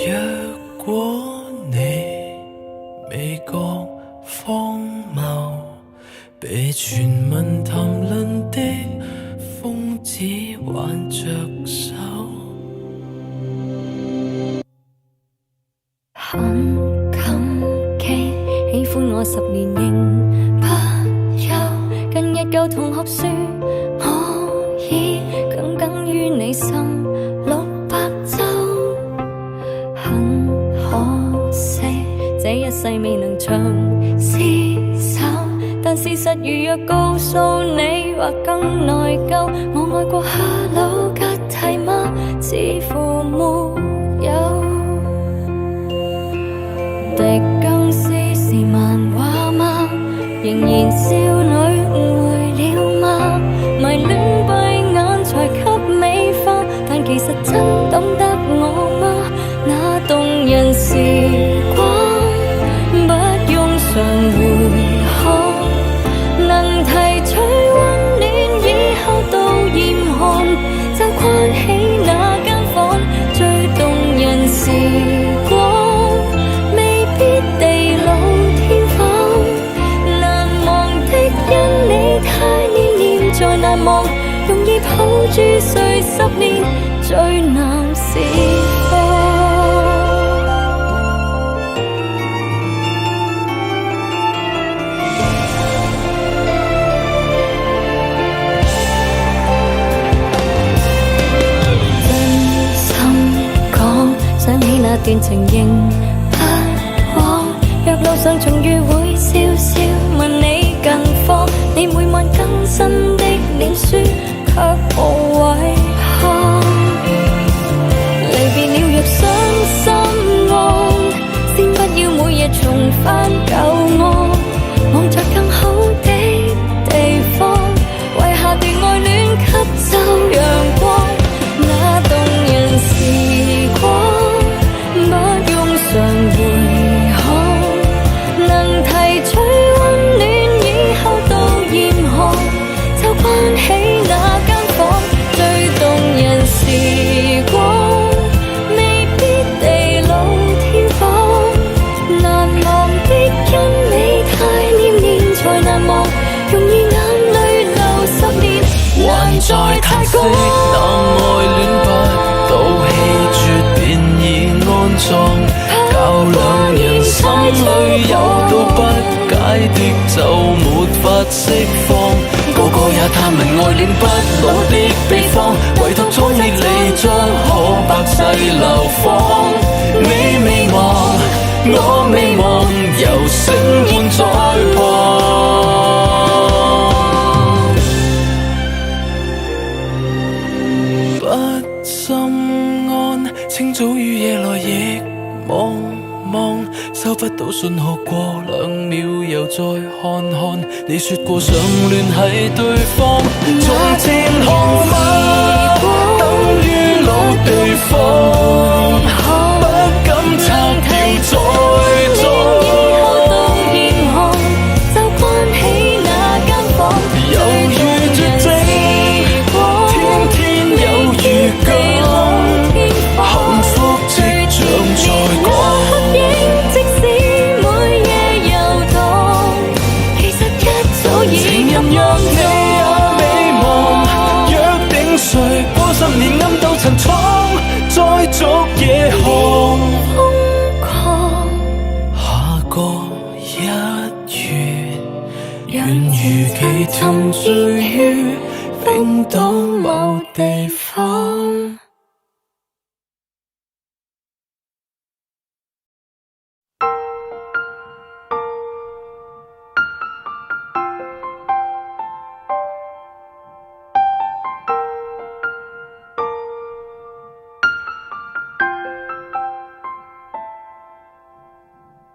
若果你未覺荒謬，被傳聞談論的瘋子挽着手，很感激喜歡我10年仍不休，近日舊同學說我已耿耿於你心600週，很可惜這一世未能長廝守，但事實如若告訴你或更內疚，我愛過 Hello 吉蒂嗎？似乎沒有。狄更斯是漫畫嗎？仍然少女誤會了嗎？迷戀閉眼才給美化，但其實真懂得我嗎？那動人時光不用常回看，能提取溫暖以後到嚴寒，就關起那間房，最動人時光地老天荒，難忘的因你太念念在難忘，容易抱住誰10年最難釋放。真心講，想起那段情仍若路上重遇會笑笑問你近況，你每晚更新的臉書卻無遺憾。離別了若傷心愛，先不要每日重返舊愛，望着更好的地方，為下段愛戀吸收陽光。那動人時光不用常回看，能提取溫暖以後到嚴寒，就關起那間房，最動人時光未必地老天荒，難忘的因你太念念才難忘，容易眼淚流10年還在太高。那愛戀不到氣絕便已安葬，教兩人心裏有道不解的就沒法釋放，個個也探問愛戀不老的秘方，唯獨早已離將可百世流芳。你未忘，我未忘，由星換再旁，不心安，清早與夜來亦茫茫，收不到信號過2秒又再看看，你說過想聯繫對方，從前號碼等於老地方，不敢拆掉再裝，以後到嚴寒就關起那間房，猶如絕症，天天有預感，幸福即將在過。情人若你也未忘，約定誰過10年暗鬥陳倉，再續夜航。瘋狂下個1月，願如期沉醉於冰島某地方。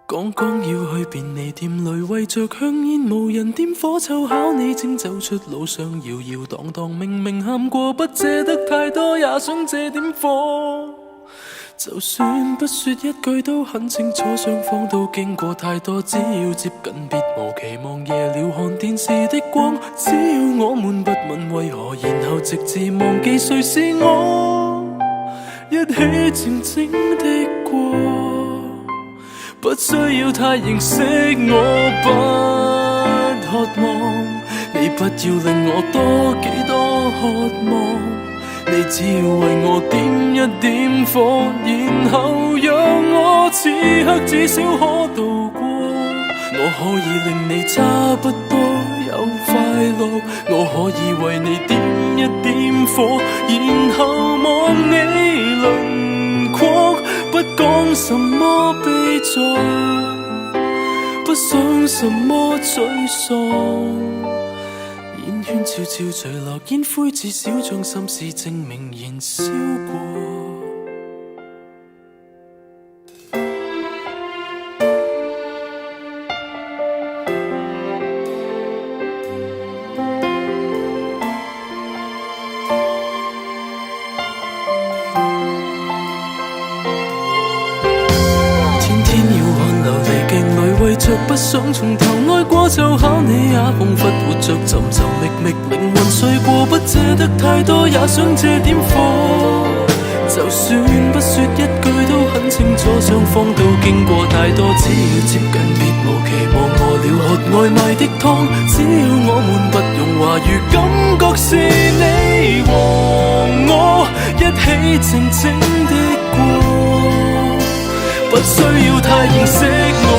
剛剛要去便利店裏，為着香煙無人點火，湊巧你正走出路上，搖搖蕩蕩，明明喊過不借得太多，也想借點火。就算不說一句都很清楚，雙方都經過太多，只要接近別無期望，夜了看電視的光，只要我們不問為何，然後直至忘記誰是我，一起靜靜的過，不需要太認識我，不渴望你不要令我多幾多渴望，你只要為我點一點火，然後讓我此刻至少可度過。我可以令你差不多有快樂，我可以為你點一點火，然後望你輪廓，不講什麼悲壯，不想什麼沮喪。煙圈悄悄墜落，煙灰至少將心事證明燃燒過。為着不想從頭愛過，就考你也彷彿活着尋尋覓覓，靈魂碎過，不借得太多，也想借點火。就算不說一句都很清楚，雙方都經過太多，只要接近別無期望，餓了喝外賣的湯，只要我們不用話語，感覺是你和我一起靜靜的過，不需要太認識我。